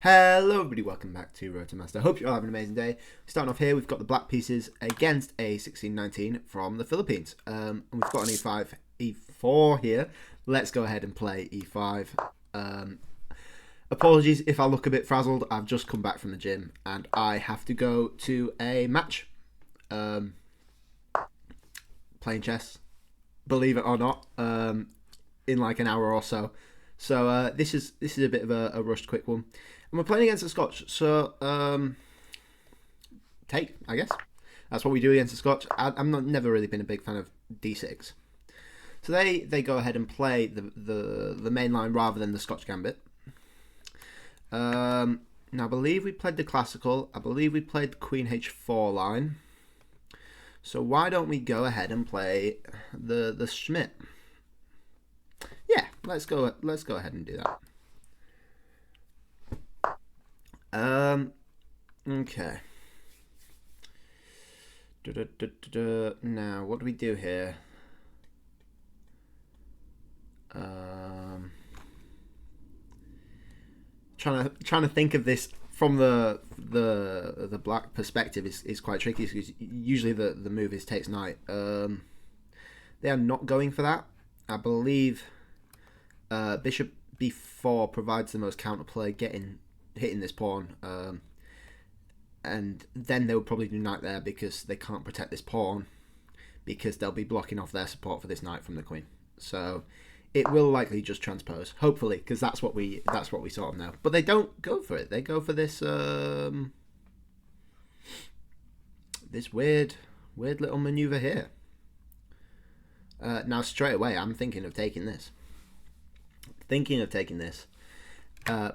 Hello everybody, welcome back to Rotomaster. Hope you're all having an amazing day. Starting off here, we've got the black pieces against a 1619 from the Philippines. And we've got an e5, e4 here. Let's go ahead and play e5. Apologies if I look a bit frazzled. I've just come back from the gym and I have to go to a match. Playing chess, believe it or not, in like an hour or so. So this is a bit of a rushed quick one. And we're playing against the Scotch, so take, I guess. That's what we do against the Scotch. Never really been a big fan of d6. So they go ahead and play the main line rather than the Scotch Gambit. Now I believe we played the classical. I believe we played the Queen h4 line. So why don't we go ahead and play the Schmidt? Yeah, let's go ahead and do that. Okay. Now, what do we do here? Trying to think of this from the black perspective is quite tricky because usually the move is takes knight. They are not going for that. I believe bishop b4 provides the most counterplay, hitting this pawn, and then they would probably do knight there because they can't protect this pawn because they'll be blocking off their support for this knight from the queen. So it will likely just transpose, hopefully, because that's what we sort of know. But they don't go for it. They go for this this weird little maneuver here. Now straight away, I'm thinking of taking this.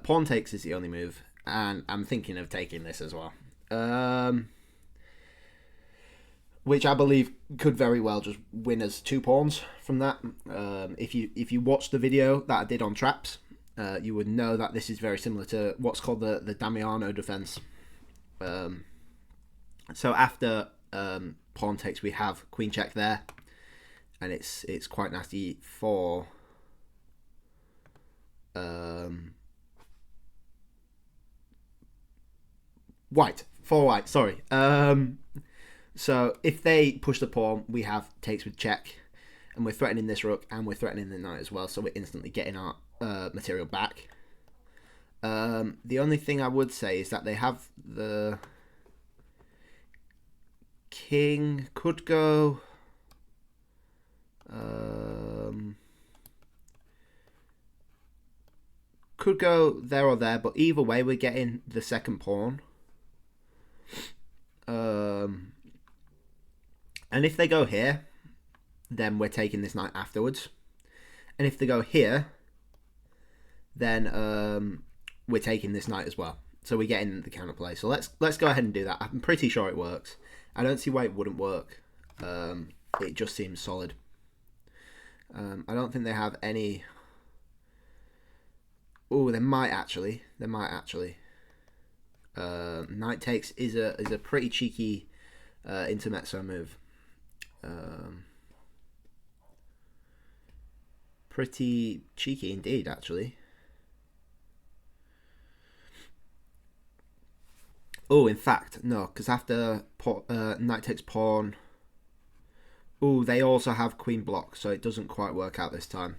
Pawn takes is the only move, and I'm thinking of taking this as well. Which I believe could very well just win us 2 pawns from that. If you watch the video that I did on traps, you would know that this is very similar to what's called the Damiano defense. So after pawn takes, we have queen check there, and it's quite nasty for white. Sorry. So if they push the pawn, we have takes with check, and we're threatening this rook, and we're threatening the knight as well, so we're instantly getting our material back. The only thing I would say is that they have the king could go there or there, but either way we're getting the second pawn. And if they go here, then we're taking this knight afterwards. And if they go here, then we're taking this knight as well. So we're getting the counterplay. So let's go ahead and do that. I'm pretty sure it works. I don't see why it wouldn't work. It just seems solid. I don't think they have any. Oh, they might actually. Knight takes is a pretty cheeky intermezzo move. Pretty cheeky indeed, actually. Oh, in fact, no, because after knight takes pawn. Oh, they also have queen block, so it doesn't quite work out this time.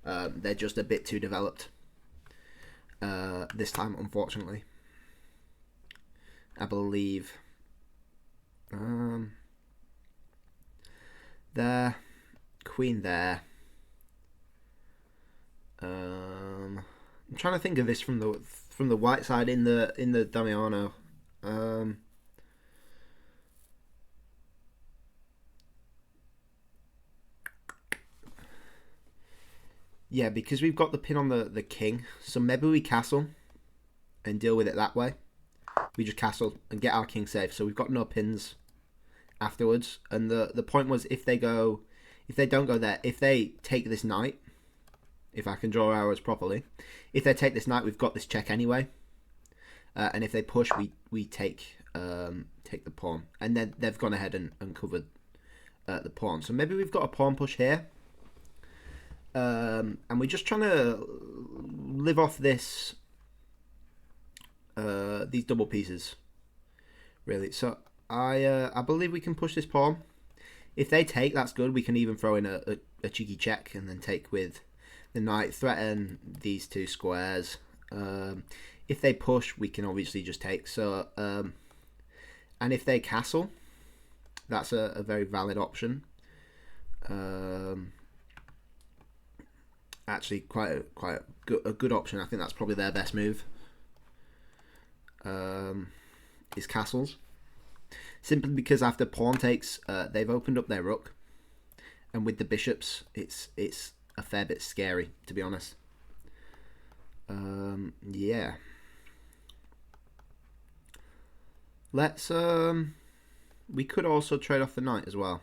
They're just a bit too developed this time, unfortunately. I believe there, queen there. I'm trying to think of this from the white side in the Damiano. Yeah, because we've got the pin on the king, so maybe we castle and deal with it that way. We just castle and get our king safe, so we've got no pins afterwards. And the point was, if they don't go there, if they take this knight, if I can draw arrows properly, if they take this knight, we've got this check anyway. And if they push, we take the pawn, and then they've gone ahead and covered the pawn. So maybe we've got a pawn push here. And we're just trying to live off this these double pieces, really. So I believe we can push this pawn. If they take, that's good. We can even throw in a cheeky check and then take with the knight, threaten these two squares. If they push, we can obviously just take. So and if they castle, that's a very valid option. Actually, quite a good option. I think that's probably their best move. Is castles, simply because after pawn takes, they've opened up their rook, and with the bishops, it's a fair bit scary, to be honest. Yeah. Let's we could also trade off the knight as well.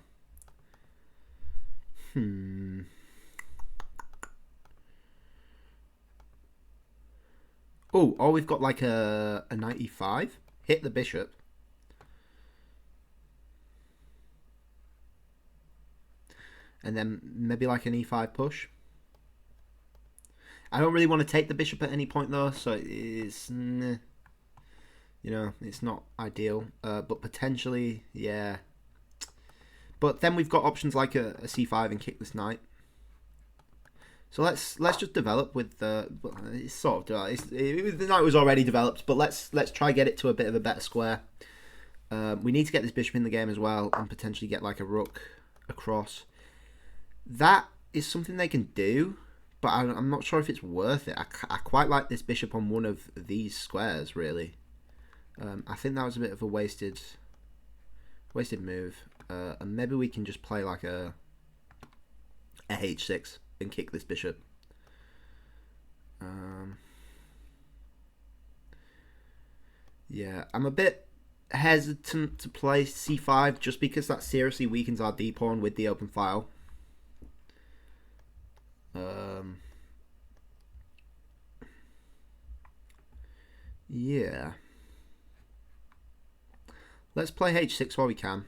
Oh, we've got like a knight e5. Hit the bishop. And then maybe like an e5 push. I don't really want to take the bishop at any point though, so it's, you know, it's not ideal. But potentially, yeah. But then we've got options like a c5 and kick this knight. So let's just develop with the. It's sort of the knight was already developed, but let's try get it to a bit of a better square. We need to get this bishop in the game as well, and potentially get like a rook across. That is something they can do, but I'm not sure if it's worth it. I quite like this bishop on one of these squares, really. I think that was a bit of a wasted move, and maybe we can just play like a h6 and kick this bishop. Yeah, I'm a bit hesitant to play c5 just because that seriously weakens our d pawn with the open file. Yeah. Let's play h6 while we can,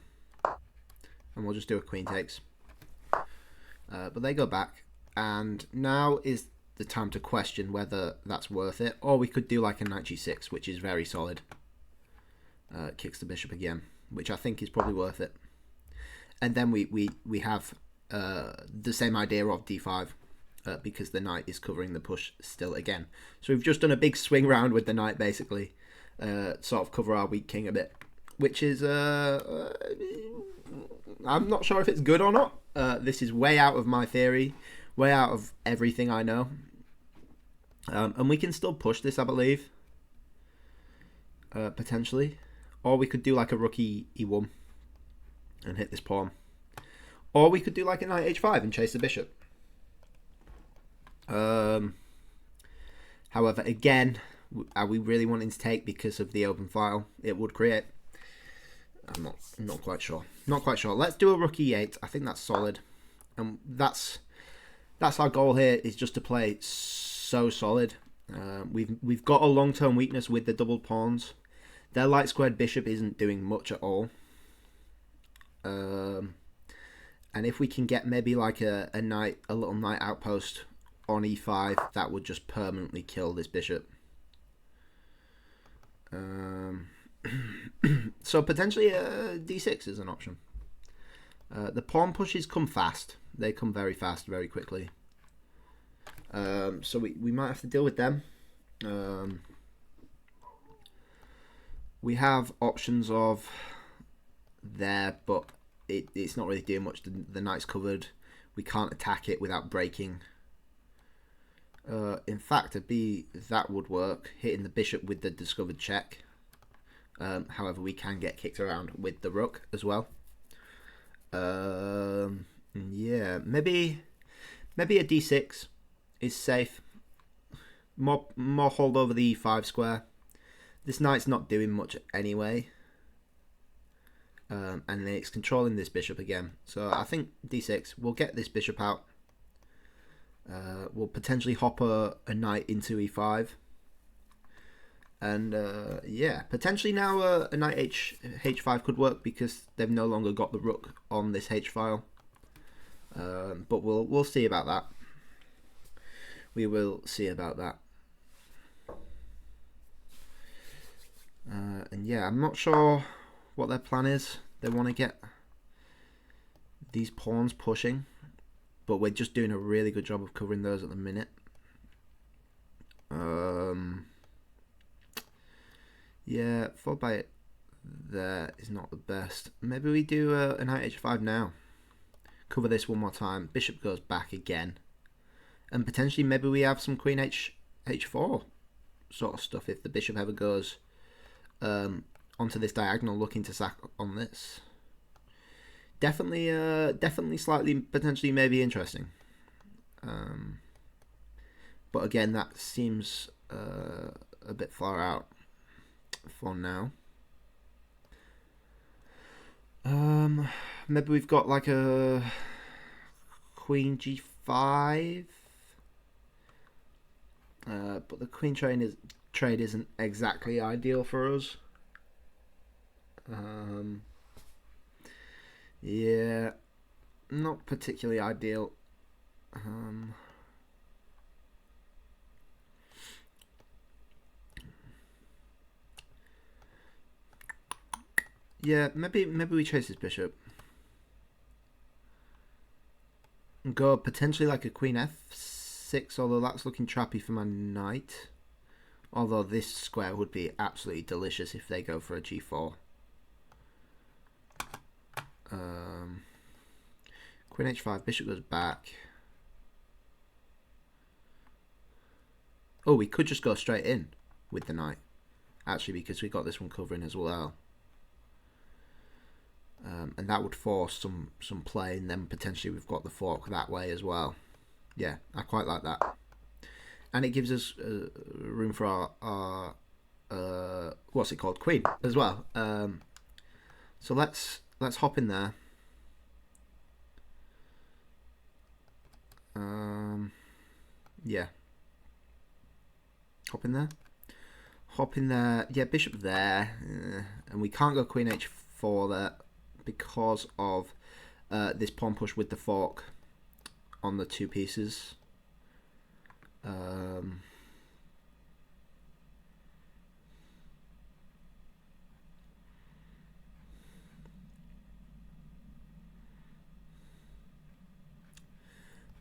and we'll just do a queen takes. But they go back, and now is the time to question whether that's worth it, or we could do like a knight g6, which is very solid. Kicks the bishop again, which I think is probably worth it. And then we have the same idea of d5, because the knight is covering the push still again. So we've just done a big swing round with the knight, basically, sort of cover our weak king a bit, which is I'm not sure if it's good or not. This is way out of my theory, way out of everything I know. And we can still push this, I believe, potentially. Or we could do like a rook e1 and hit this pawn. Or we could do like a knight h5 and chase the bishop. However, again, are we really wanting to take because of the open file it would create? I'm not quite sure. Not quite sure. Let's do a rook e8. I think that's solid, and that's our goal here, is just to play so solid. We've got a long-term weakness with the double pawns. Their light squared bishop isn't doing much at all. And if we can get maybe like a little knight outpost on e5, that would just permanently kill this bishop. So potentially d6 is an option. The pawn pushes come fast. They come very fast, very quickly. So we might have to deal with them. We have options of there, but it's not really doing much. The knight's covered. We can't attack it without breaking. In fact, that would work, hitting the bishop with the discovered check. However, we can get kicked around with the rook as well. Yeah, maybe a d6 is safe. More hold over the e5 square. This knight's not doing much anyway. And it's controlling this bishop again. So I think d6, we'll get this bishop out. We'll potentially hop a knight into e5. And yeah, potentially now a knight h5 could work because they've no longer got the rook on this h file. But we'll see about that. We will see about that. Yeah, I'm not sure what their plan is. They want to get these pawns pushing, but we're just doing a really good job of covering those at the minute. Yeah, followed by it there is not the best. Maybe we do a knight h5 now. Cover this one more time. Bishop goes back again. And potentially maybe we have some queen h4 sort of stuff if the bishop ever goes onto this diagonal looking to sack on this. Definitely slightly, potentially maybe interesting. But again, that seems a bit far out for now. Maybe we've got like a queen g5. But the queen trade isn't exactly ideal for us. Yeah, not particularly ideal. Yeah, maybe we chase this bishop. And go potentially like a queen f6, although that's looking trappy for my knight. Although this square would be absolutely delicious if they go for a g4. Queen h5, bishop goes back. Oh, we could just go straight in with the knight. Actually, because we got this one covering as well. And that would force some play, and then potentially we've got the fork that way as well. Yeah, I quite like that. And it gives us room for our what's it called, queen as well. So let's hop in there. Yeah, hop in there. Hop in there. Yeah, bishop there, and we can't go queen h4 there because of this pawn push with the fork on the two pieces.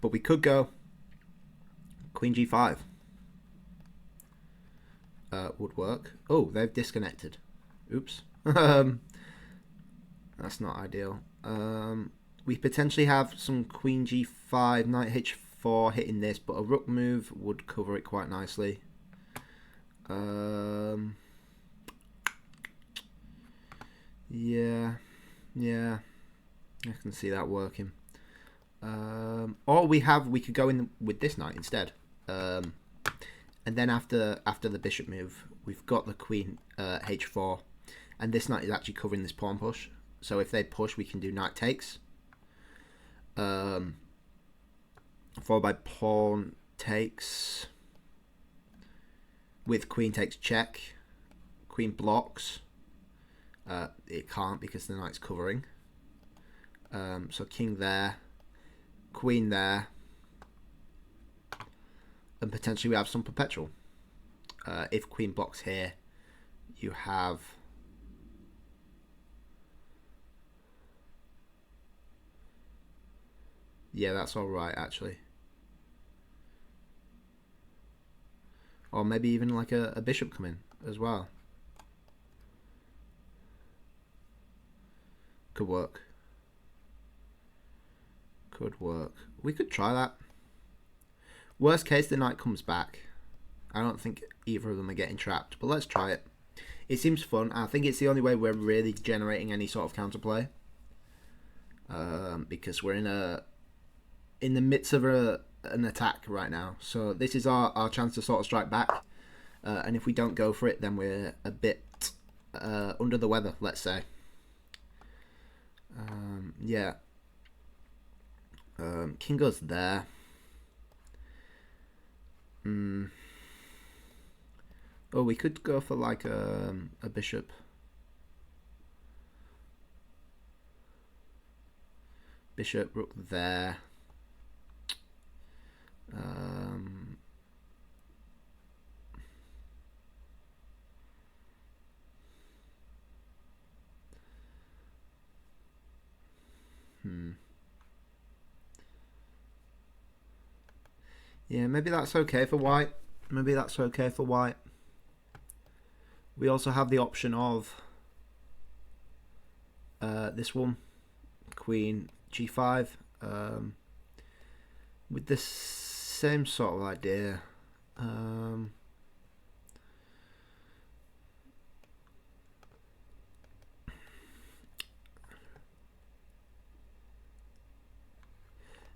But we could go queen g5. Would work. Oh, they've disconnected. Oops. That's not ideal. We potentially have some queen g5, knight h4 hitting this, but a rook move would cover it quite nicely. Yeah, I can see that working. Or we could go in with this knight instead. And then after the bishop move, we've got the queen h4, and this knight is actually covering this pawn push. So if they push, we can do knight takes, followed by pawn takes with queen takes check, queen blocks. It can't because the knight's covering. So king there, queen there, and potentially we have some perpetual. If queen blocks here, you have that's all right actually. Or maybe even like a bishop come in as well. Could work. We could try that. Worst case, the knight comes back. I don't think either of them are getting trapped, but let's try it. It seems fun. I think it's the only way we're really generating any sort of counterplay. Because we're in the midst of an attack right now. So this is our chance to sort of strike back. And if we don't go for it, then we're a bit under the weather, let's say. Yeah. King goes there. Oh, we could go for like a bishop. Bishop, rook there. Yeah, maybe that's okay for white. Maybe that's okay for white. We also have the option of this one, Queen G5, with the same sort of idea.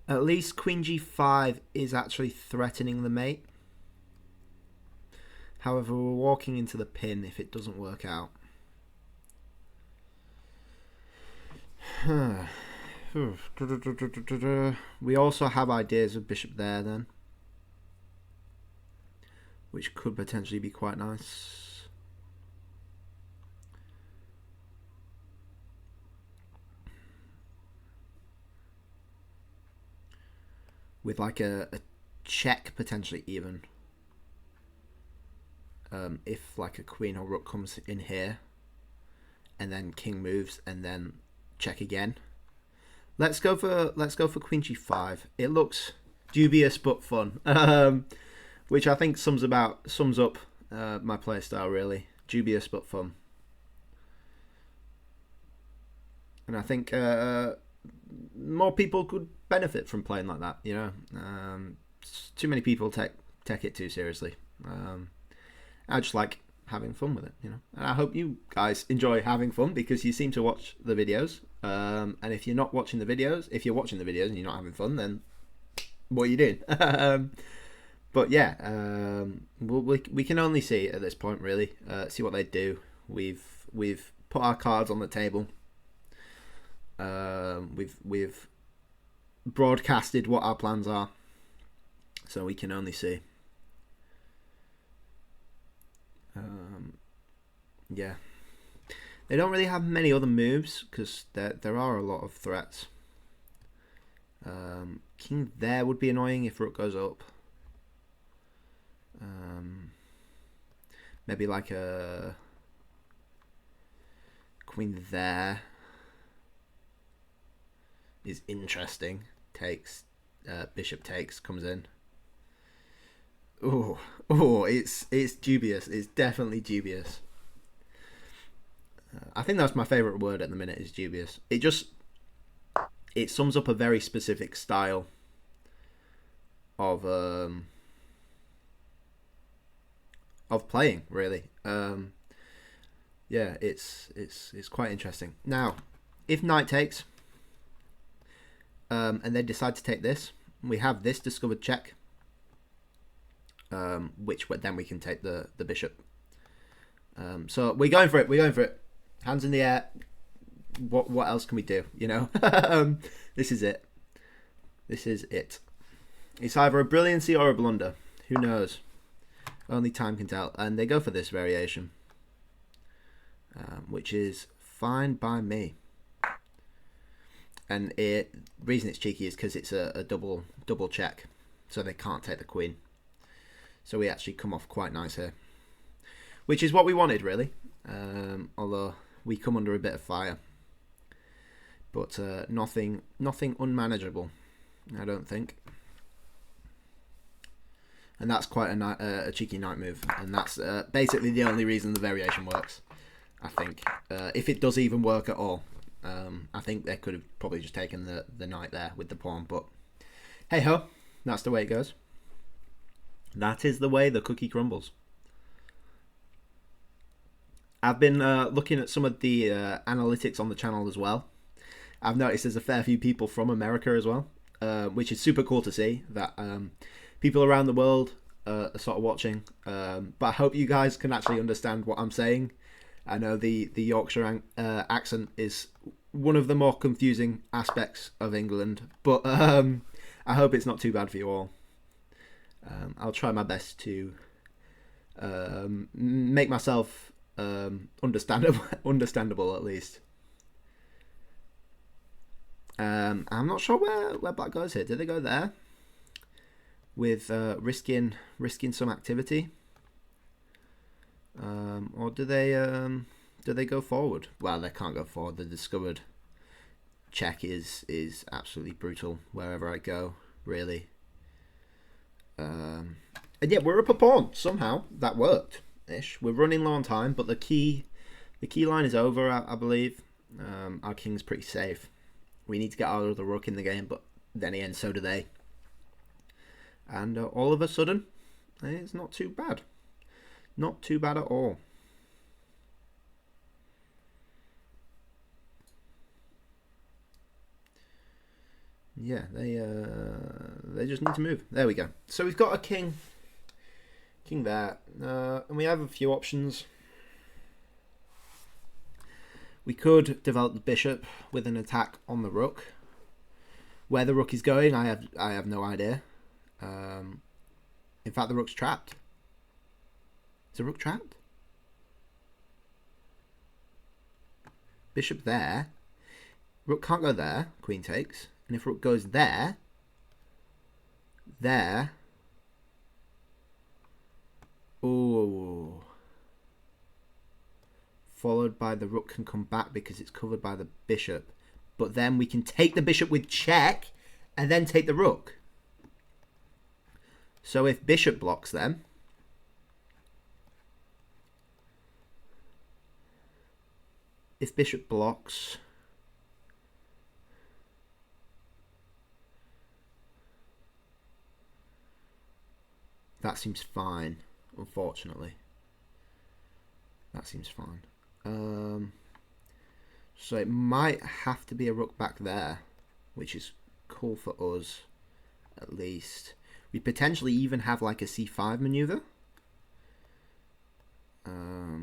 At least Queen G5 is actually threatening the mate. However, we're walking into the pin if it doesn't work out. We also have ideas of bishop there then, which could potentially be quite nice. With like a check potentially even. If like a queen or rook comes in here, and then king moves, and then check again. Let's go for Queen G5. It looks dubious but fun, which I think sums up my playstyle really. Dubious but fun, and I think more people could benefit from playing like that. You know, too many people take it too seriously. I just like having fun with it, you know. And I hope you guys enjoy having fun because you seem to watch the videos. And if you're not watching the videos, if you're watching the videos and you're not having fun, then what are you doing? But yeah, we can only see at this point really, see what they do. We've put our cards on the table. We've broadcasted what our plans are, so we can only see. Yeah, they don't really have many other moves because there are a lot of threats. King there would be annoying if rook goes up. Maybe like a queen there is interesting. Takes, bishop takes, comes in. Oh, it's dubious. It's definitely dubious. I think that's my favourite word at the minute is dubious. It sums up a very specific style of playing, really. Yeah, it's quite interesting. Now, if knight takes, and they decide to take this, we have this discovered check, which then we can take the bishop. So we're going for it. Hands in the air. What else can we do? You know, this is it. It's either a brilliancy or a blunder. Who knows? Only time can tell. And they go for this variation, which is fine by me. And the reason it's cheeky is because it's a double check, so they can't take the queen. So we actually come off quite nice here, which is what we wanted really. Although we come under a bit of fire, but nothing unmanageable, I don't think. And that's quite a cheeky knight move, and that's basically the only reason the variation works, I think. If it does even work at all, I think they could have probably just taken the knight there with the pawn, but hey ho, that's the way it goes. That is the way the cookie crumbles. I've been looking at some of the analytics on the channel as well. I've noticed there's a fair few people from America as well, which is super cool to see that people around the world are sort of watching. But I hope you guys can actually understand what I'm saying. I know the Yorkshire accent is one of the more confusing aspects of England, but I hope it's not too bad for you all. I'll try my best to make myself understandable at least. I'm not sure where black goes here. Did they go there with risking some activity, or do they go forward? Well, they can't go forward. The discovered check is absolutely brutal wherever I go, really. And yeah, we're up a pawn. Somehow that worked ish. We're running low on time, but the key line is over, I believe. Our king's pretty safe. We need to get our other rook in the game, but then again, so do they. And all of a sudden, it's not too bad. Not too bad at all. Yeah, they just need to move. There we go. So we've got a king there, and we have a few options. We could develop the bishop with an attack on the rook. Where the rook is going, I have no idea. In fact, the rook's trapped. Is the rook trapped? Bishop there. Rook can't go there. Queen takes. And if rook goes there, ooh. Followed by the rook can come back because it's covered by the bishop. But then we can take the bishop with check and then take the rook. So if bishop blocks them, that seems fine, unfortunately. That seems fine. So it might have to be a rook back there, which is cool for us, at least. We potentially even have like a c5 maneuver,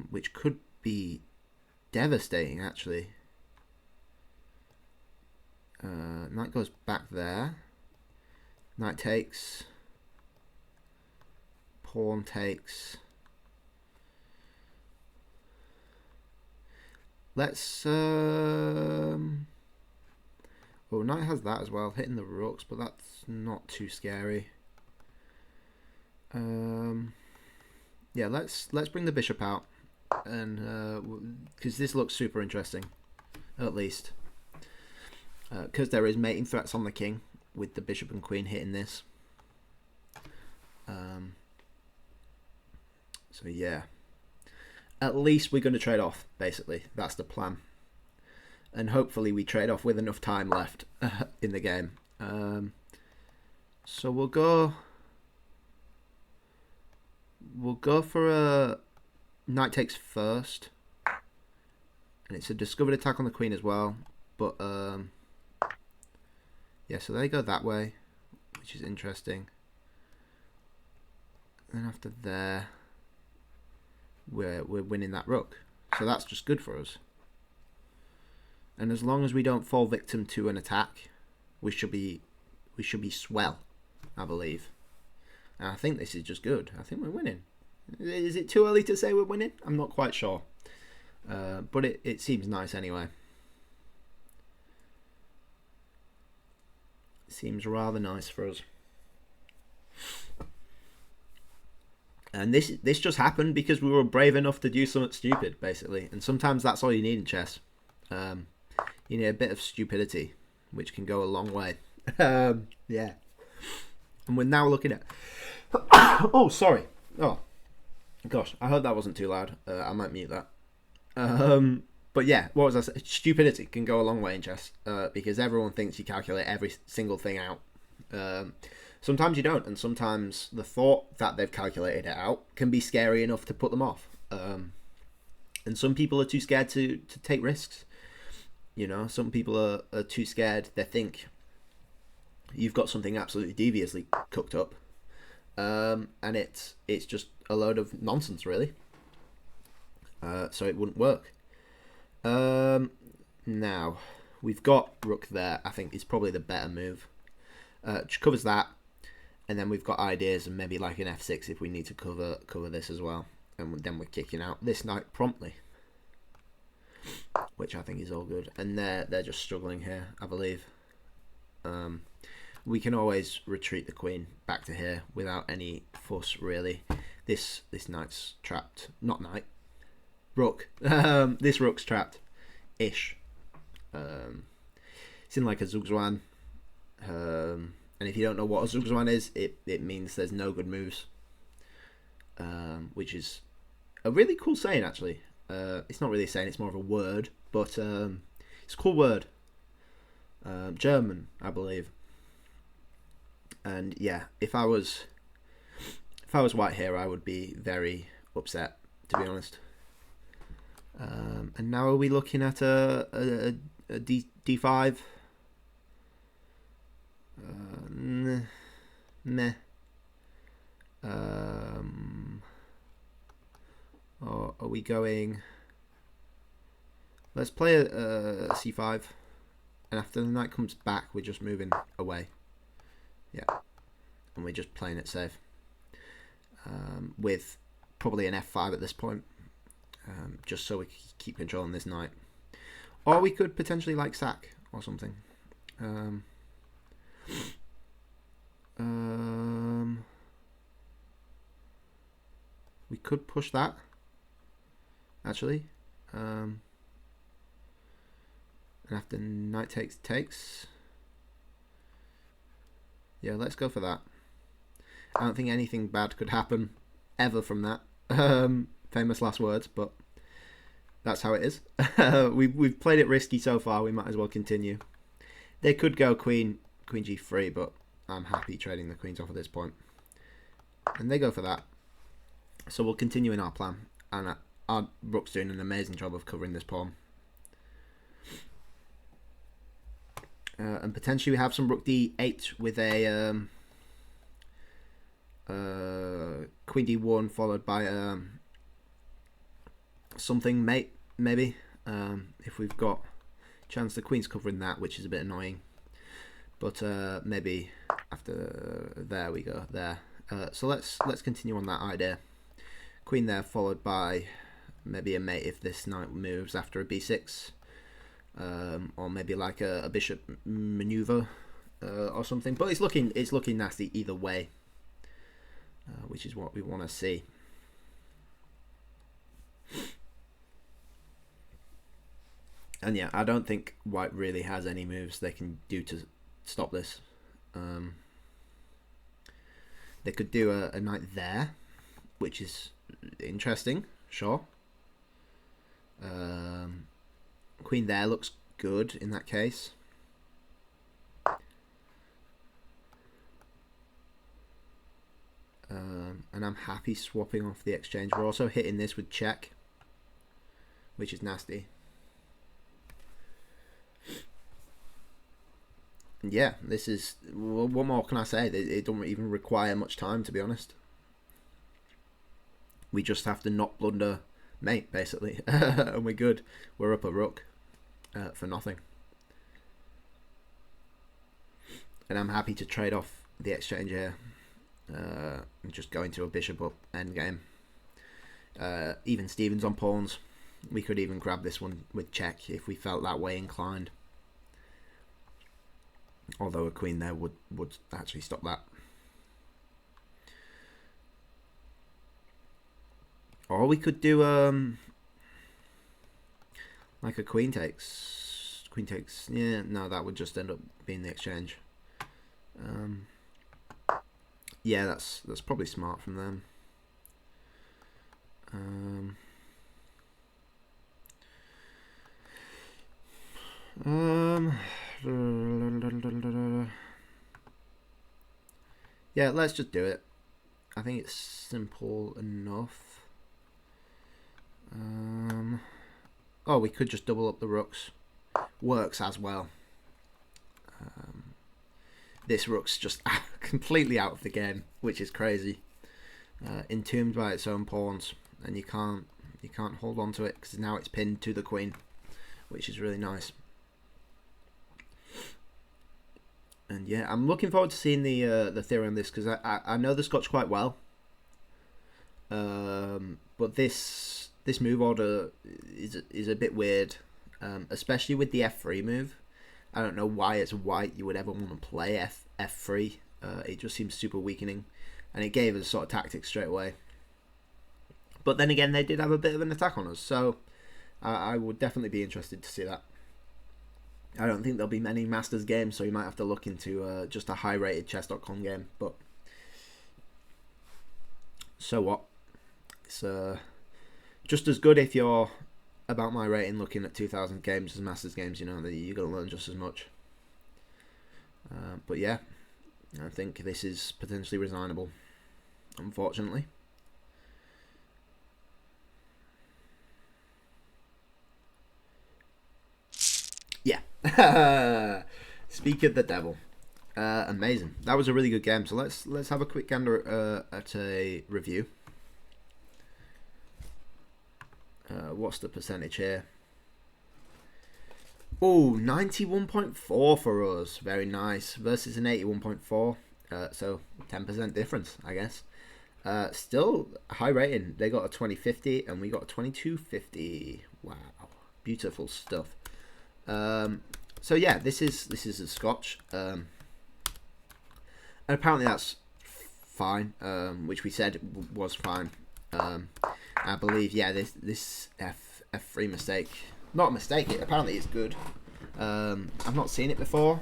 which could be devastating, actually. Knight goes back there. Knight takes. Pawn takes. Let's oh, knight has that as well, hitting the rooks, but that's not too scary. Yeah, let's bring the bishop out, and because this looks super interesting, at least because there is mating threats on the king with the bishop and queen hitting this. So yeah, at least we're going to trade off, basically. That's the plan. And hopefully we trade off with enough time left in the game. So we'll go for a knight takes first. And it's a discovered attack on the queen as well. But yeah, so they go that way, which is interesting. And after there, we're winning that rook, so that's just good for us. And as long as we don't fall victim to an attack, we should be swell, I believe. And I think this is just good. I think we're winning. Is it too early to say we're winning? I'm not quite sure, but it seems nice anyway. It seems rather nice for us. And this just happened because we were brave enough to do something stupid, basically. And sometimes that's all you need in chess. You need a bit of stupidity, which can go a long way. Yeah. And we're now looking at... Oh, sorry. Oh, gosh. I hope that wasn't too loud. I might mute that. But yeah, what was I saying? Stupidity can go a long way in chess, because everyone thinks you calculate every single thing out. Sometimes you don't, and sometimes the thought that they've calculated it out can be scary enough to put them off. And some people are too scared to take risks. You know, some people are too scared. They think you've got something absolutely deviously cooked up, and it's just a load of nonsense, really. So it wouldn't work. Now we've got rook there. I think it's probably the better move. Which covers that. And then we've got ideas and maybe like an f6 if we need to cover this as well. And then we're kicking out this knight promptly, which I think is all good. And they're just struggling here, I believe. We can always retreat the queen back to here without any fuss, really. This knight's trapped. Not knight. Rook. This rook's trapped. Ish. It's in like a zugzwang. And if you don't know what a Zugzwang is, it means there's no good moves, which is a really cool saying, actually. It's not really a saying, it's more of a word, but it's a cool word. German, I believe. And yeah, if I was white here, I would be very upset, to be honest. And now are we looking at a D5? Meh. Or are we going? Let's play a C5, and after the knight comes back, we're just moving away. Yeah, and we're just playing it safe. With probably an F5 at this point, just so we can keep controlling this knight. Or we could potentially like sack or something. We could push that, actually. And after knight takes. Yeah, let's go for that. I don't think anything bad could happen ever from that. Famous last words, but that's how it is. We've played it risky so far. We might as well continue. They could go queen g3, but I'm happy trading the queens off at this point. And they go for that. So we'll continue in our plan. And our rook's doing an amazing job of covering this pawn. And potentially we have some rook d8 with a queen d1 followed by something maybe. If we've got chance the queen's covering that, which is a bit annoying. But maybe after there we go there. So let's continue on that idea. Queen there followed by maybe a mate if this knight moves after a b6. Or maybe like a bishop maneuver or something, but it's looking nasty either way, which is what we want to see. And yeah, I don't think white really has any moves they can do to stop this. They could do a knight there, which is interesting, sure. Queen there looks good in that case. And I'm happy swapping off the exchange. We're also hitting this with check, which is nasty. And yeah, this is... Well, what more can I say? It don't even require much time, to be honest. We just have to not blunder mate, basically. And we're good. We're up a rook. For nothing. And I'm happy to trade off the exchange here. And just go into a bishop up endgame. Even Stevens on pawns. We could even grab this one with check if we felt that way inclined. Although a queen there would actually stop that. Or we could do like a queen takes. Yeah, no, that would just end up being the exchange. Yeah, that's probably smart from them. Yeah, let's just do it. I think it's simple enough. Oh, we could just double up the rooks. Works as well. This rook's just completely out of the game, which is crazy. Entombed by its own pawns, and you can't hold on to it because now it's pinned to the queen, which is really nice. And yeah, I'm looking forward to seeing the theory on this because I know the Scotch quite well. But this move order is a bit weird, especially with the f3 move. I don't know why as white you would ever want to play f3. It just seems super weakening, and it gave us sort of tactics straight away. But then again, they did have a bit of an attack on us, so I would definitely be interested to see that. I don't think there'll be many Masters games, so you might have to look into just a high-rated chess.com game. But so what? It's just as good if you're about my rating looking at 2,000 games as Masters games. You know that you're going to learn just as much. But yeah, I think this is potentially resignable, unfortunately. Yeah. Speak of the devil. Amazing. That was a really good game. So let's have a quick gander at a review. What's the percentage here? Oh, 91.4 for us. Very nice. Versus an 81.4. So 10% difference, I guess. Still high rating. They got a 2050 and we got a 2250. Wow. Beautiful stuff. So yeah, this is a Scotch. And apparently that's fine, which we said was fine. I believe, yeah, this F3 mistake, not a mistake, apparently it's good. I've not seen it before.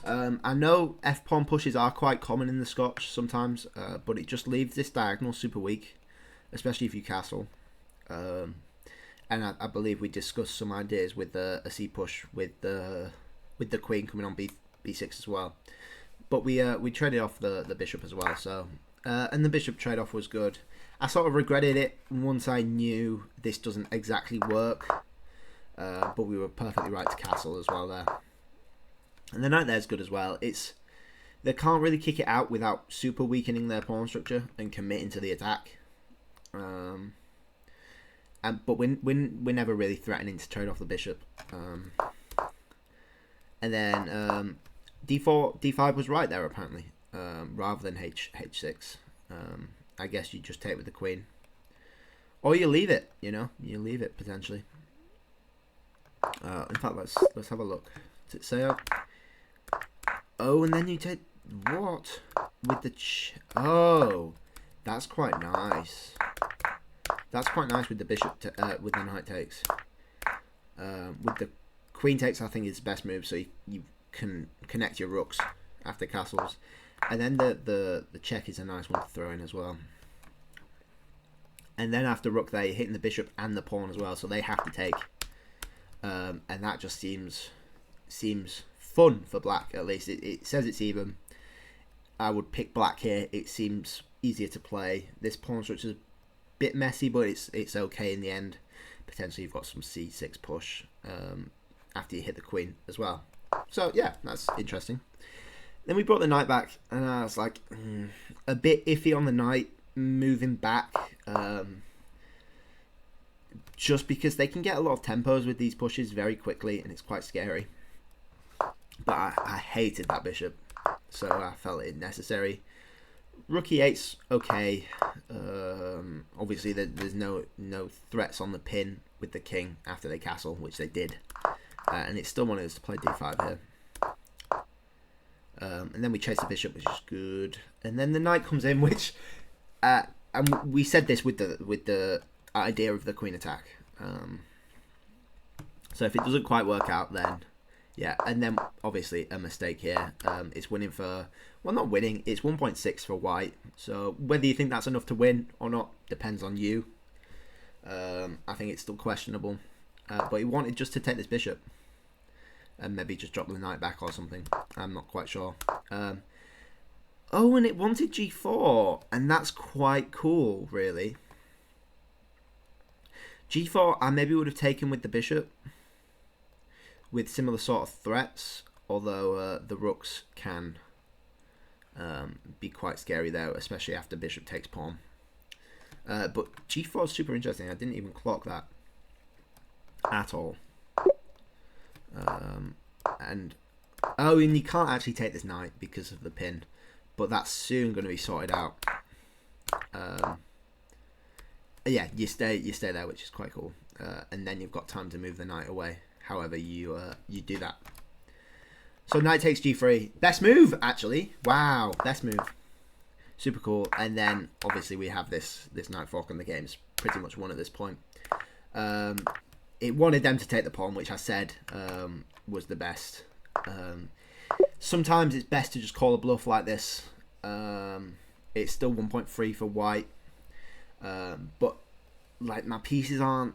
I know F pawn pushes are quite common in the Scotch sometimes, but it just leaves this diagonal super weak, especially if you castle. And I believe we discussed some ideas with a C push with the queen coming on b6 as well. But we traded off the bishop as well, so and the bishop trade off was good. I sort of regretted it once I knew this doesn't exactly work, but we were perfectly right to castle as well there. And the knight there is good as well. They can't really kick it out without super weakening their pawn structure and committing to the attack. But we're never really threatening to trade off the bishop. And then d4, d5 was right there apparently, rather than h6. I guess you just take with the queen, or you leave it. You know, you leave it potentially. In fact, let's have a look. Does it say? Oh, and then you take what with the oh, that's quite nice. That's quite nice with the bishop with the knight takes. With the queen takes, I think is the best move. So you can connect your rooks after castles, and then the check is a nice one to throw in as well. And then after rook there, you're hitting the bishop and the pawn as well, so they have to take. And that just seems fun for black, at least. It says it's even. I would pick black here. It seems easier to play. This pawn structure is a bit messy, but it's okay in the end. Potentially you've got some c6 push after you hit the queen as well. So yeah, that's interesting. Then we brought the knight back, and I was like, a bit iffy on the knight moving back. Just because they can get a lot of tempos with these pushes very quickly, and it's quite scary. But I hated that bishop, so I felt it necessary. Rook e8's okay. Obviously, there's no threats on the pin with the king after they castle, which they did. And it still wanted us to play d5 here. And then we chase the bishop, which is good. And then the knight comes in, which... and we said this with the idea of the queen attack. So if it doesn't quite work out, then... Yeah, and then obviously a mistake here. It's winning for... Well, not winning. It's 1.6 for white. So whether you think that's enough to win or not depends on you. I think it's still questionable. But he wanted just to take this bishop. And maybe just drop the knight back or something. I'm not quite sure. Oh, and it wanted g4. And that's quite cool, really. g4, I maybe would have taken with the bishop. With similar sort of threats. Although the rooks can be quite scary there. Especially after bishop takes pawn. But g4 is super interesting. I didn't even clock that. At all. And you can't actually take this knight because of the pin, but that's soon going to be sorted out. Yeah, you stay there, which is quite cool, and then you've got time to move the knight away. However, you do that. So knight takes g3, best move actually. Wow, best move, super cool. And then obviously we have this knight fork, and the game's pretty much won at this point. It wanted them to take the pawn, which I said was the best. Sometimes it's best to just call a bluff like this. It's still 1.3 for white, but like my pieces aren't.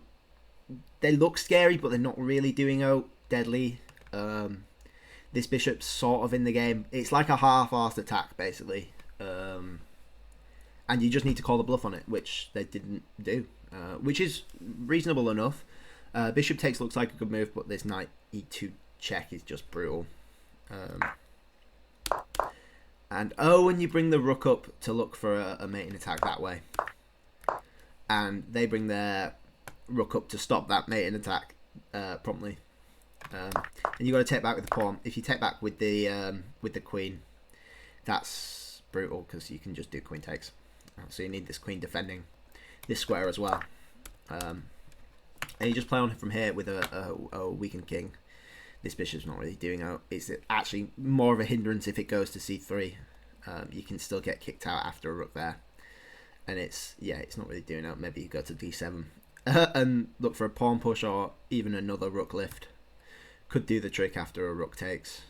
They look scary, but they're not really doing out deadly. This bishop's sort of in the game. It's like a half-assed attack, basically. And you just need to call the bluff on it, which they didn't do, which is reasonable enough. Bishop takes looks like a good move, but this knight e2 check is just brutal. And when you bring the rook up to look for a mating attack that way, and they bring their rook up to stop that mating attack promptly, and you got to take back with the pawn. If you take back with the queen, that's brutal because you can just do queen takes. So you need this queen defending this square as well, and you just play on from here with a weakened king. This bishop's not really doing out. It's actually more of a hindrance if it goes to c3. You can still get kicked out after a rook there, and it's not really doing out. Maybe you go to d7 and look for a pawn push or even another rook lift. Could do the trick after a rook takes,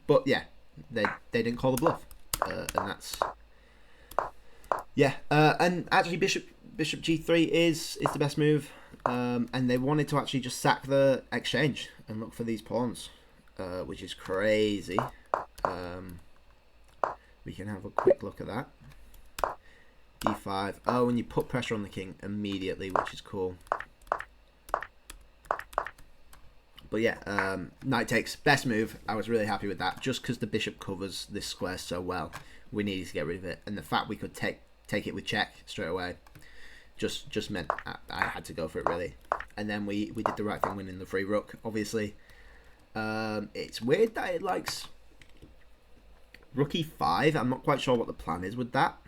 but yeah, they didn't call the bluff, and that's and actually bishop g3 is the best move. And they wanted to actually just sack the exchange and look for these pawns, which is crazy. We can have a quick look at that. e5. And you put pressure on the king immediately, which is cool. But yeah, knight takes, best move. I was really happy with that, just because the bishop covers this square so well. We needed to get rid of it, and the fact we could take it with check straight away just meant I had to go for it, really. And then we did the right thing winning the free rook, obviously. It's weird that it likes rook e5. I'm not quite sure what the plan is with that.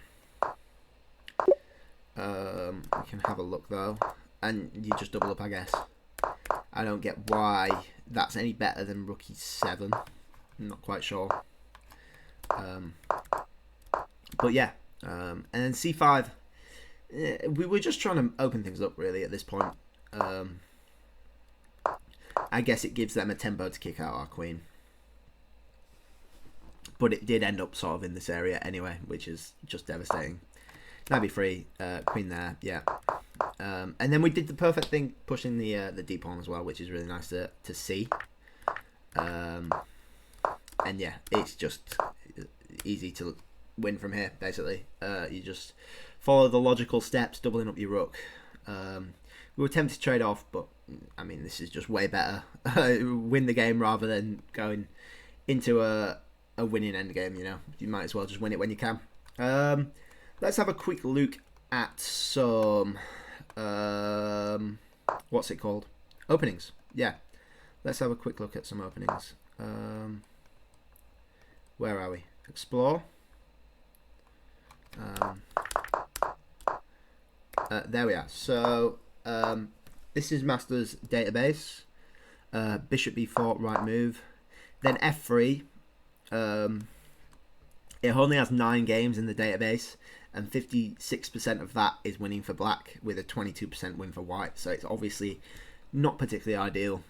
We can have a look though, and you just double up, I guess. I don't get why that's any better than rook e7. I'm not quite sure. But yeah, and then c5. We were just trying to open things up, really, at this point. I guess it gives them a tempo to kick out our queen. But it did end up sort of in this area anyway, which is just devastating. Knight b3, queen there, yeah. And then we did the perfect thing, pushing the d pawn as well, which is really nice to see. And yeah, it's just easy to win from here, basically. You just follow the logical steps, doubling up your rook. We were tempted to trade off, but I mean, this is just way better. Win the game rather than going into a winning endgame, you know. You might as well just win it when you can. Let's have a quick look at some what's it called? Openings. Yeah. Let's have a quick look at some openings. Where are we? Explore. There we are. So this is Master's database. Bishop b4, right move. Then f3. It only has 9 games in the database, and 56% of that is winning for black, with a 22% win for white. So it's obviously not particularly ideal.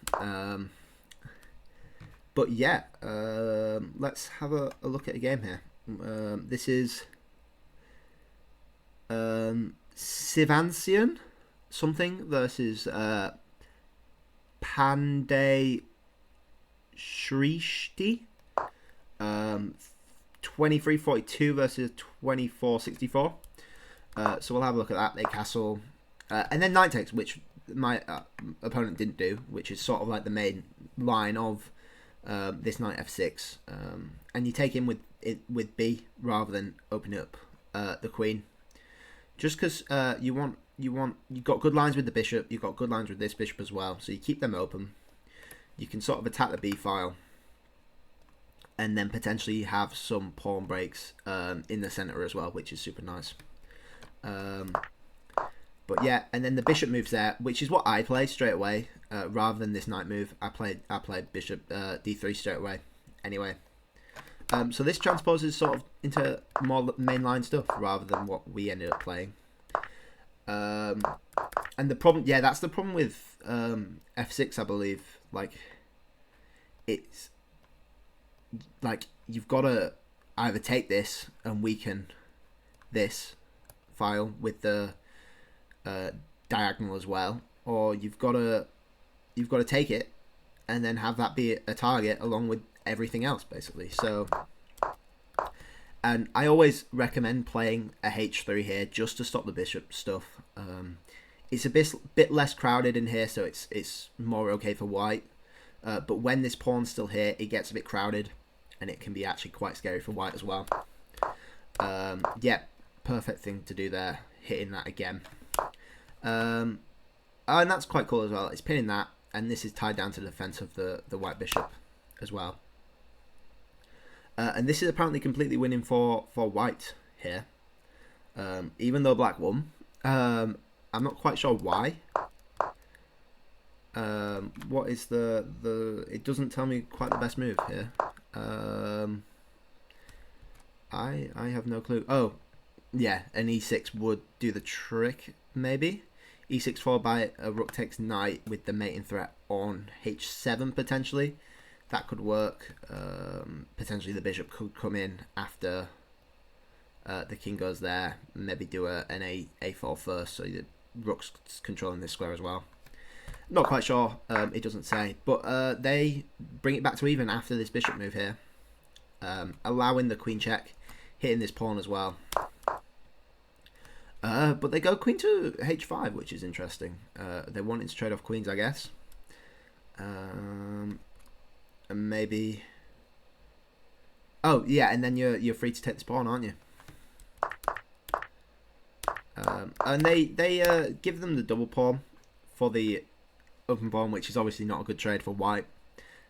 But yeah, let's have a look at a game here. This is Sivansian something versus Pandey Shrishti. 2342 versus 2464. So we'll have a look at that. They castle, and then knight takes, which my opponent didn't do, which is sort of like the main line of this knight f6. And you take in with b rather than open up the queen, just because you've got good lines with the bishop, you've got good lines with this bishop as well, so you keep them open. You can sort of attack the b file, and then potentially have some pawn breaks in the center as well, which is super nice. But yeah, and then the bishop moves there, which is what I play straight away, rather than this knight move. I played bishop d3 straight away anyway. So this transposes sort of into more mainline stuff rather than what we ended up playing. And the problem, yeah, that's the problem with f6, I believe. Like, it's like you've got to either take this and weaken this file with the diagonal as well, or you've got to take it and then have that be a target along with everything else, basically. So, and I always recommend playing a h3 here just to stop the bishop stuff. It's a bit less crowded in here, so it's more okay for white. But when this pawn's still here, it gets a bit crowded, and it can be actually quite scary for white as well. Yeah, perfect thing to do there, hitting that again. And that's quite cool as well. It's pinning that, and this is tied down to the defense of the white bishop as well. And this is apparently completely winning for white here, even though black won. I'm not quite sure why. What is the it doesn't tell me quite the best move here. I have no clue. Oh, yeah, an e6 would do the trick, maybe. E6 followed by a rook takes knight with the mating threat on h7 potentially. That could work. Potentially the bishop could come in after the king goes there. Maybe do an a4 first, so the rook's controlling this square as well. Not quite sure. It doesn't say, but they bring it back to even after this bishop move here, allowing the queen check, hitting this pawn as well. But they go queen to h5, which is interesting. They wanted to trade off queens, I guess. And maybe. Oh yeah, and then you're free to take this pawn, aren't you? And they give them the double pawn for the open pawn, which is obviously not a good trade for white.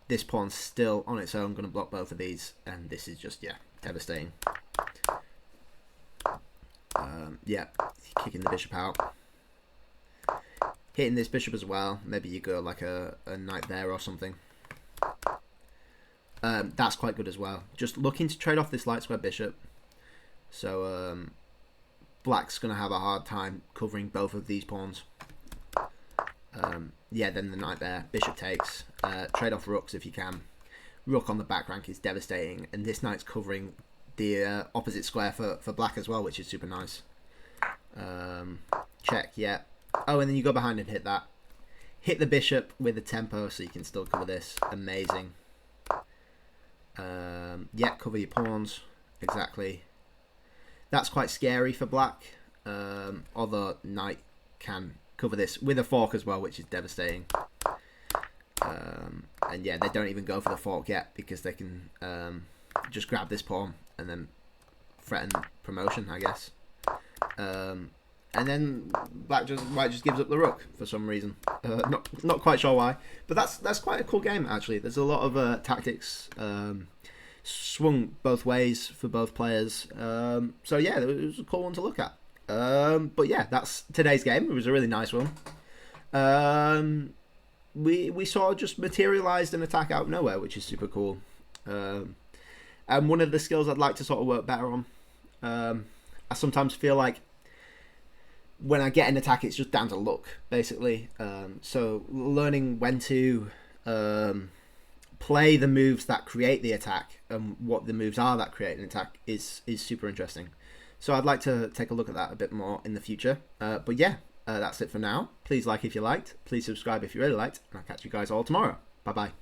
This pawn's still on its own, going to block both of these, and this is just, yeah, devastating. Yeah, kicking the bishop out. Hitting this bishop as well. Maybe you go like a knight there or something. That's quite good as well. Just looking to trade off this light square bishop. So black's going to have a hard time covering both of these pawns. Yeah, then the knight there. Bishop takes. Trade off rooks if you can. Rook on the back rank is devastating. And this knight's covering the opposite square for black as well, which is super nice. Check, yeah. Oh, and then you go behind and hit that. Hit the bishop with a tempo so you can still cover this. Amazing. Yeah, cover your pawns. Exactly. That's quite scary for black. Although knight can cover this with a fork as well, which is devastating. And yeah, they don't even go for the fork yet because they can just grab this pawn and then threaten promotion, I guess. And then white just gives up the rook for some reason. Not quite sure why, but that's quite a cool game actually. There's a lot of tactics swung both ways for both players. So yeah, it was a cool one to look at. But yeah, that's today's game. It was a really nice one. We sort of just materialized an attack out of nowhere, which is super cool. And one of the skills I'd like to sort of work better on. I sometimes feel like when I get an attack, it's just down to luck, basically. So learning when to play the moves that create the attack and what the moves are that create an attack is super interesting. So I'd like to take a look at that a bit more in the future. But yeah, that's it for now. Please like if you liked. Please subscribe if you really liked. And I'll catch you guys all tomorrow. Bye-bye.